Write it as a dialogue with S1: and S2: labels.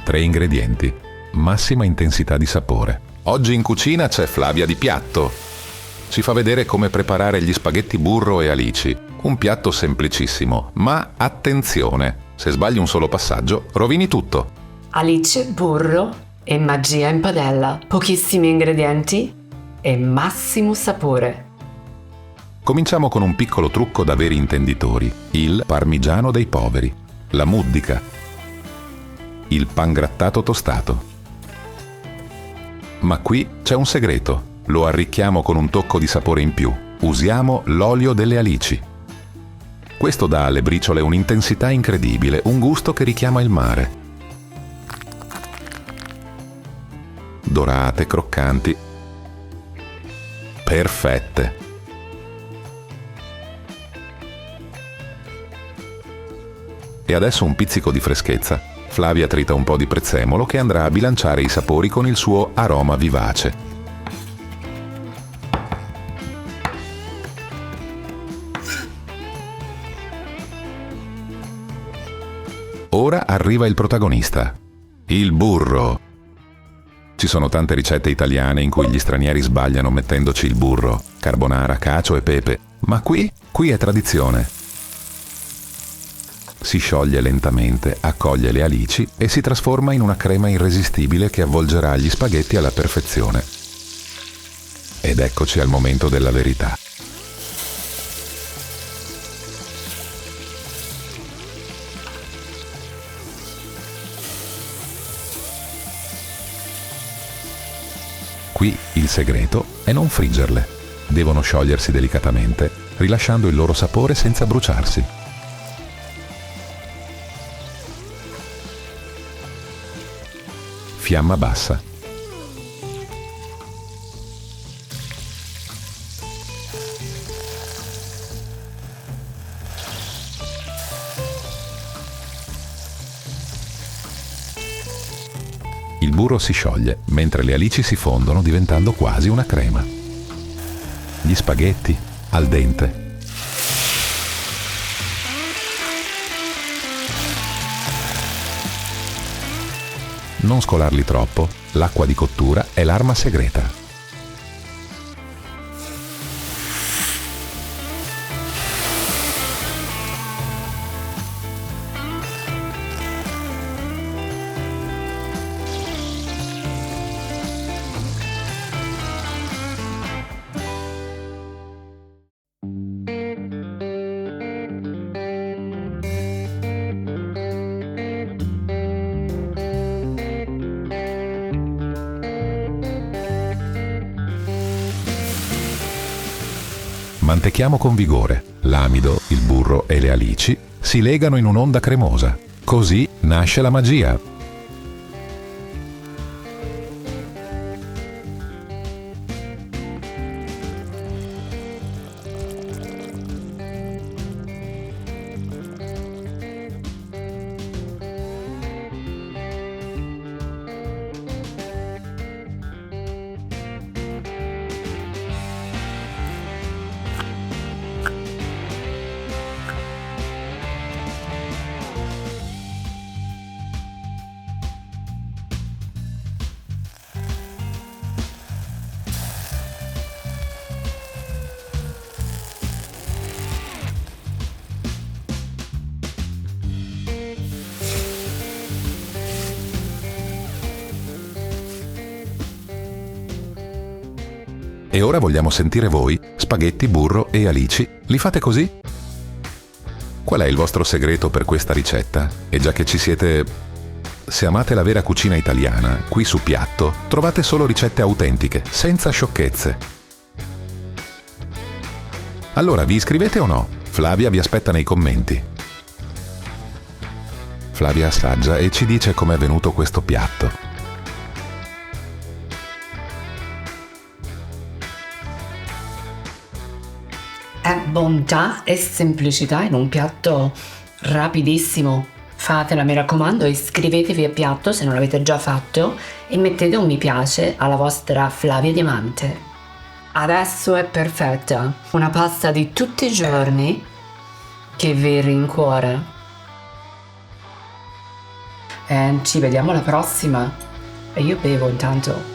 S1: 3 ingredienti, massima intensità di sapore. Oggi in cucina c'è Flavia Di Piatto. Ci fa vedere come preparare gli spaghetti burro e alici. Un piatto semplicissimo, ma attenzione, se sbagli un solo passaggio, rovini tutto.
S2: Alice, burro e magia in padella. Pochissimi ingredienti e massimo sapore.
S1: Cominciamo con un piccolo trucco da veri intenditori. Il parmigiano dei poveri, la muddica, il pangrattato tostato. Ma qui c'è un segreto. Lo arricchiamo con un tocco di sapore in più. Usiamo l'olio delle alici. Questo dà alle briciole un'intensità incredibile, un gusto che richiama il mare. Dorate, croccanti. Perfette. E adesso un pizzico di freschezza. Flavia trita un po' di prezzemolo che andrà a bilanciare i sapori con il suo aroma vivace. Ora arriva il protagonista, il burro. Ci sono tante ricette italiane in cui gli stranieri sbagliano mettendoci il burro, carbonara, cacio e pepe, ma qui è tradizione. Si scioglie lentamente, accoglie le alici e si trasforma in una crema irresistibile che avvolgerà gli spaghetti alla perfezione. Ed eccoci al momento della verità. Qui il segreto è non friggerle. Devono sciogliersi delicatamente, rilasciando il loro sapore senza bruciarsi. Fiamma bassa. Il burro si scioglie, mentre le alici si fondono diventando quasi una crema. Gli spaghetti al dente. Non scolarli troppo, l'acqua di cottura è l'arma segreta. Mantechiamo con vigore. L'amido, il burro e le alici si legano in un'onda cremosa. Così nasce la magia. E ora vogliamo sentire voi, spaghetti, burro e alici, li fate così? Qual è il vostro segreto per questa ricetta? E già che ci siete, se amate la vera cucina italiana, qui su Piatto trovate solo ricette autentiche, senza sciocchezze. Allora, vi iscrivete o no? Flavia vi aspetta nei commenti. Flavia assaggia e ci dice com'è venuto questo piatto.
S2: È bontà e semplicità in un piatto rapidissimo. Fatela, mi raccomando, iscrivetevi a Piatto se non l'avete già fatto e mettete un mi piace alla vostra Flavia Diamante. Adesso è perfetta, una pasta di tutti i giorni che vi rincuora. e ci vediamo alla prossima. E io bevo intanto.